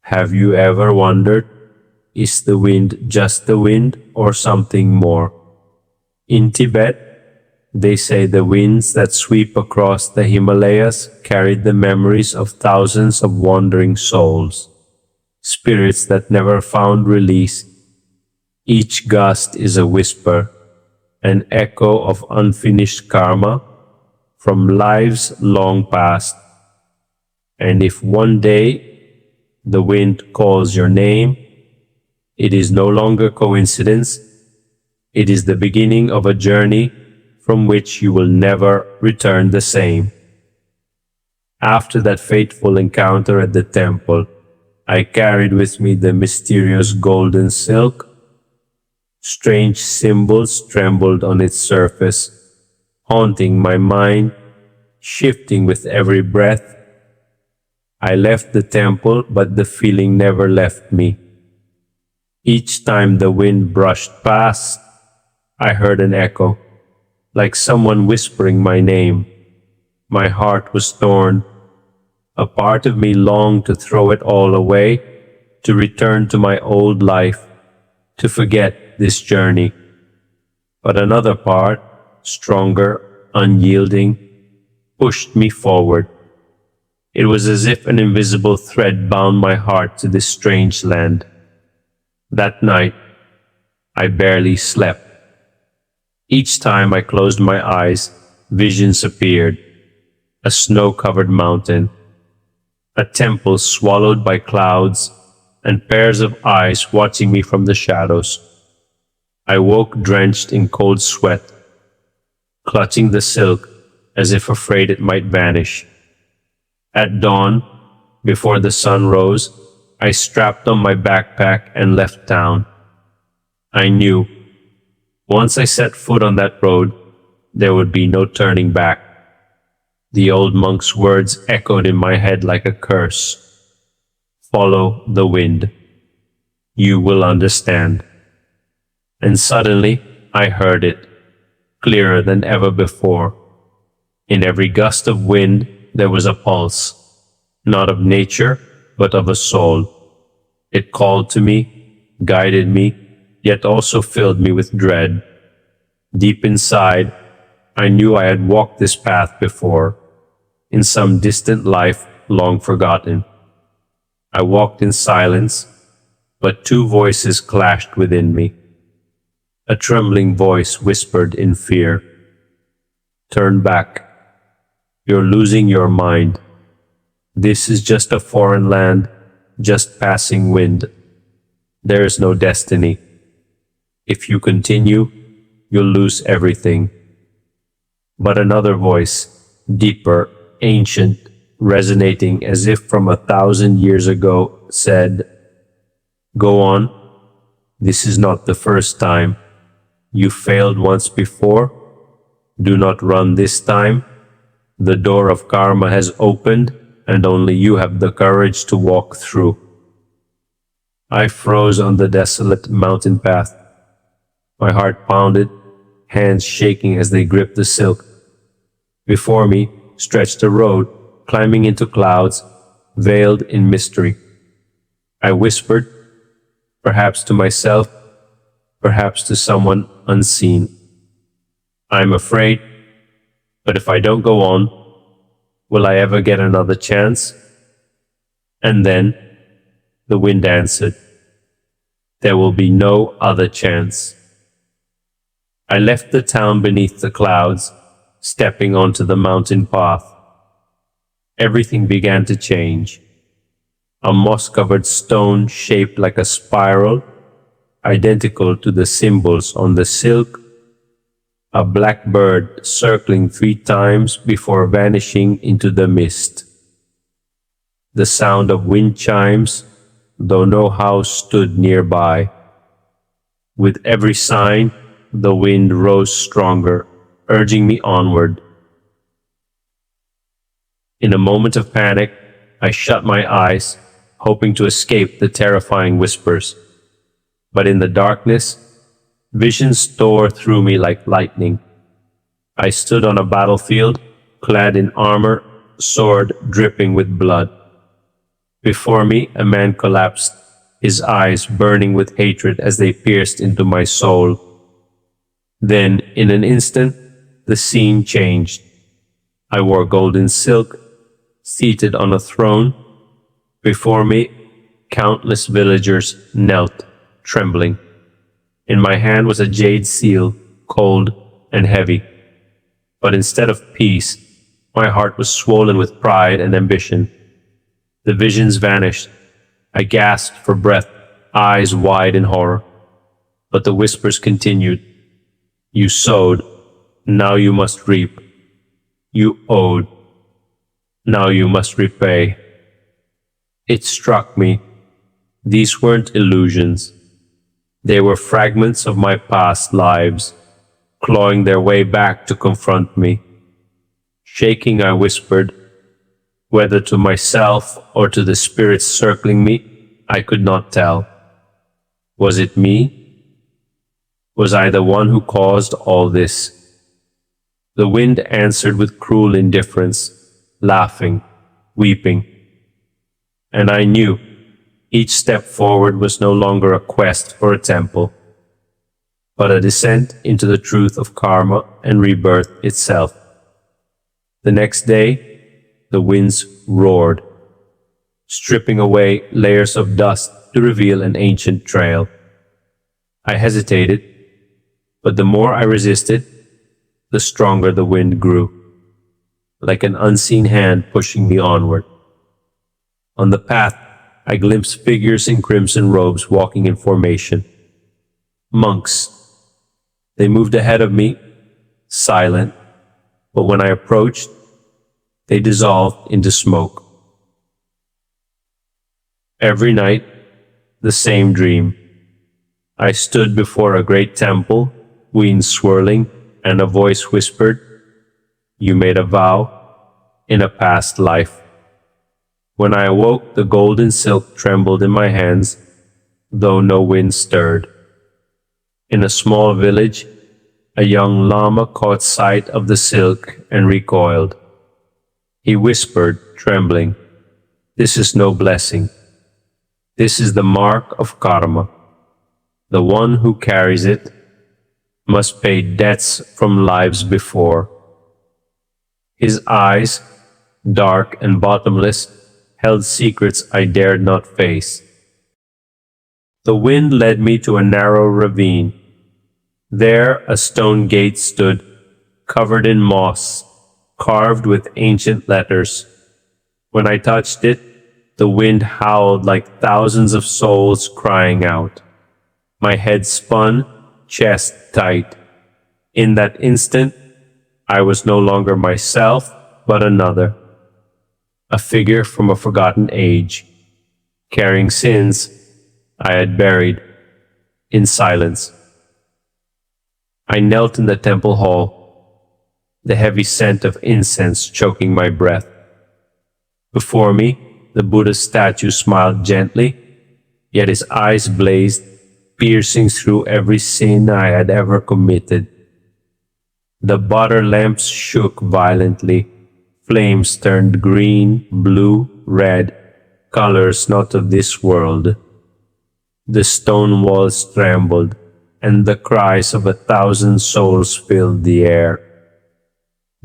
Have you ever wondered, is the wind just the wind or something more? In Tibet, they say the winds that sweep across the Himalayas carried the memories of thousands of wandering souls, spirits that never found release. Each gust is a whisper, an echo of unfinished karma from lives long past. And if one day the wind calls your name, it is no longer coincidence. It is the beginning of a journey from which you will never return the same. After that fateful encounter at the temple, I carried with me the mysterious golden silk. Strange symbols trembled on its surface, haunting my mind, shifting with every breath. I left the temple, but the feeling never left me. Each time the wind brushed past, I heard an echo, like someone whispering my name. My heart was torn. A part of me longed to throw it all away, to return to my old life, to forget this journey. But another part, stronger, unyielding, pushed me forward. It was as if an invisible thread bound my heart to this strange land. That night, I barely slept. Each time I closed my eyes, visions appeared. A snow-covered mountain, a temple swallowed by clouds, and pairs of eyes watching me from the shadows. I woke drenched in cold sweat, clutching the silk as if afraid it might vanish. At dawn, before the sun rose, I strapped on my backpack and left town. I knew, once I set foot on that road, there would be no turning back. The old monk's words echoed in my head like a curse. Follow the wind. You will understand. And suddenly, I heard it, clearer than ever before. In every gust of wind, there was a pulse, not of nature, but of a soul. It called to me, guided me, yet also filled me with dread. Deep inside, I knew I had walked this path before, in some distant life long forgotten. I walked in silence, but two voices clashed within me. A trembling voice whispered in fear, "Turn back. You're losing your mind. This is just a foreign land, just passing wind. There is no destiny. If you continue, you'll lose everything." But another voice, deeper, ancient, resonating as if from 1,000 years ago, said, "Go on. This is not the first time. You failed once before. Do not run this time. The door of karma has opened, and only you have the courage to walk through." I froze on the desolate mountain path. My heart pounded, hands shaking as they gripped the silk. Before me stretched a road, climbing into clouds, veiled in mystery. I whispered, perhaps to myself, perhaps to someone unseen, "I'm afraid, but if I don't go on, will I ever get another chance?" And then the wind answered, "There will be no other chance." I left the town beneath the clouds, stepping onto the mountain path. Everything began to change. A moss-covered stone shaped like a spiral, identical to the symbols on the silk. A black bird circling 3 times before vanishing into the mist. The sound of wind chimes, though no house stood nearby. With every sign, the wind rose stronger, urging me onward. In a moment of panic, I shut my eyes, hoping to escape the terrifying whispers. But in the darkness, visions tore through me like lightning. I stood on a battlefield, clad in armor, sword dripping with blood. Before me, a man collapsed, his eyes burning with hatred as they pierced into my soul. Then, in an instant, the scene changed. I wore golden silk, seated on a throne. Before me, countless villagers knelt, trembling. In my hand was a jade seal, cold and heavy. But instead of peace, my heart was swollen with pride and ambition. The visions vanished. I gasped for breath, eyes wide in horror. But the whispers continued. You sowed, now you must reap. You owed, now you must repay. It struck me. These weren't illusions. They were fragments of my past lives, clawing their way back to confront me. Shaking, I whispered, whether to myself or to the spirits circling me, I could not tell. Was it me? Was I the one who caused all this? The wind answered with cruel indifference, laughing, weeping. And I knew each step forward was no longer a quest for a temple, but a descent into the truth of karma and rebirth itself. The next day, the winds roared, stripping away layers of dust to reveal an ancient trail. I hesitated, but the more I resisted, the stronger the wind grew, like an unseen hand pushing me onward. On the path, I glimpsed figures in crimson robes walking in formation. Monks. They moved ahead of me, silent, but when I approached, they dissolved into smoke. Every night, the same dream. I stood before a great temple, winds swirling, and a voice whispered, You made a vow in a past life. When I awoke, the golden silk trembled in my hands, though no wind stirred. In a small village, a young lama caught sight of the silk and recoiled. He whispered, trembling, This is no blessing. This is the mark of karma. The one who carries it must pay debts from lives before. His eyes, dark and bottomless, held secrets I dared not face. The wind led me to a narrow ravine. There a stone gate stood, covered in moss, carved with ancient letters. When I touched it, the wind howled like thousands of souls crying out. My head spun, chest tight. In that instant, I was no longer myself, but another. A figure from a forgotten age, carrying sins I had buried in silence. I knelt in the temple hall, the heavy scent of incense choking my breath. Before me, the Buddha's statue smiled gently, yet his eyes blazed, piercing through every sin I had ever committed. The butter lamps shook violently. Flames turned green, blue, red, colors not of this world. The stone walls trembled, and the cries of 1,000 souls filled the air.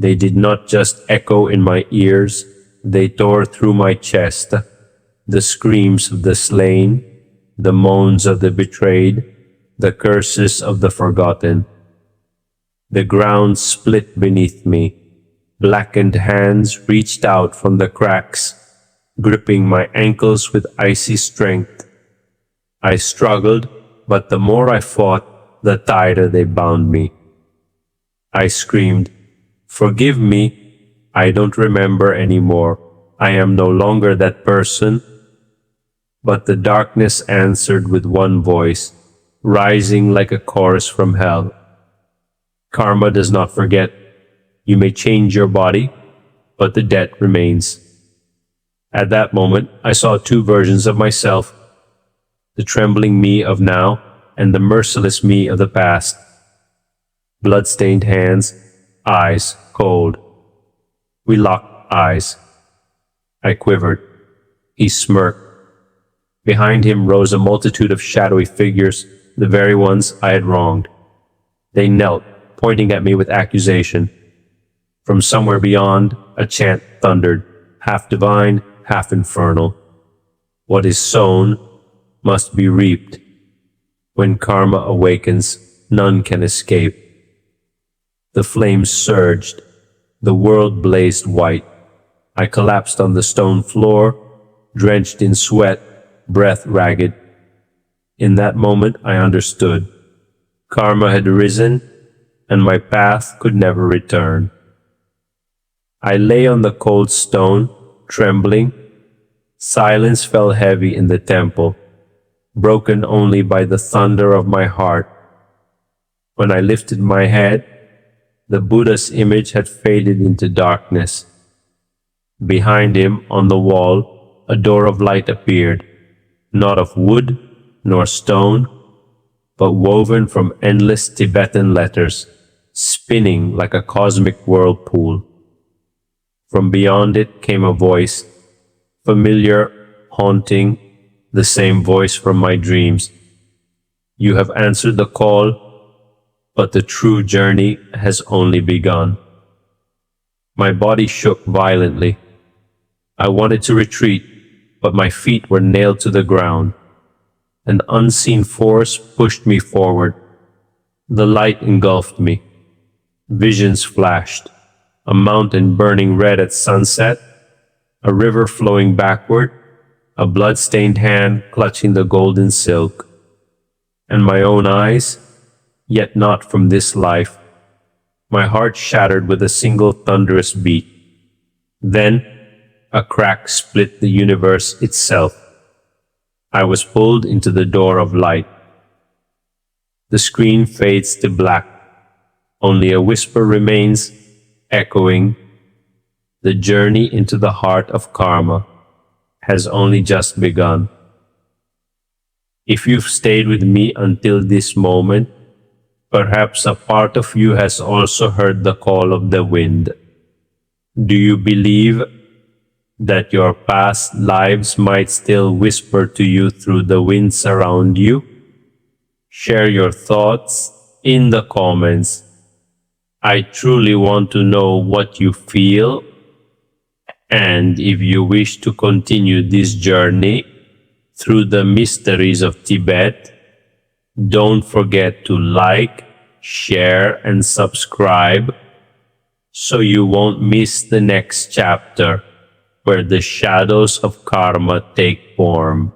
They did not just echo in my ears, they tore through my chest. The screams of the slain, the moans of the betrayed, the curses of the forgotten. The ground split beneath me. Blackened hands reached out from the cracks, gripping my ankles with icy strength. I struggled, but the more I fought, the tighter they bound me. I screamed, Forgive me, I don't remember anymore. I am no longer that person. But the darkness answered with one voice, rising like a chorus from hell. Karma does not forget. You may change your body, but the debt remains. At that moment, I saw two versions of myself, the trembling me of now and the merciless me of the past. Blood-stained hands, eyes cold. We locked eyes. I quivered. He smirked. Behind him rose a multitude of shadowy figures, the very ones I had wronged. They knelt, pointing at me with accusation. From somewhere beyond, a chant thundered, half divine, half infernal. What is sown must be reaped. When karma awakens, none can escape. The flames surged. The world blazed white. I collapsed on the stone floor, drenched in sweat, breath ragged. In that moment, I understood. Karma had risen, and my path could never return. I lay on the cold stone, trembling. Silence fell heavy in the temple, broken only by the thunder of my heart. When I lifted my head, the Buddha's image had faded into darkness. Behind him, on the wall, a door of light appeared, not of wood nor stone, but woven from endless Tibetan letters, spinning like a cosmic whirlpool. From beyond it came a voice, familiar, haunting, the same voice from my dreams. You have answered the call, but the true journey has only begun. My body shook violently. I wanted to retreat, but my feet were nailed to the ground. An unseen force pushed me forward. The light engulfed me. Visions flashed. A mountain burning red at sunset, a river flowing backward, a blood-stained hand clutching the golden silk. And my own eyes, yet not from this life. My heart shattered with a single thunderous beat. Then, a crack split the universe itself. I was pulled into the door of light. The screen fades to black. Only a whisper remains, echoing. The journey into the heart of karma has only just begun. If you've stayed with me until this moment, perhaps a part of you has also heard the call of the wind. Do you believe that your past lives might still whisper to you through the winds around you? Share your thoughts in the comments. I truly want to know what you feel, and if you wish to continue this journey through the mysteries of Tibet, don't forget to like, share, and subscribe so you won't miss the next chapter where the shadows of karma take form.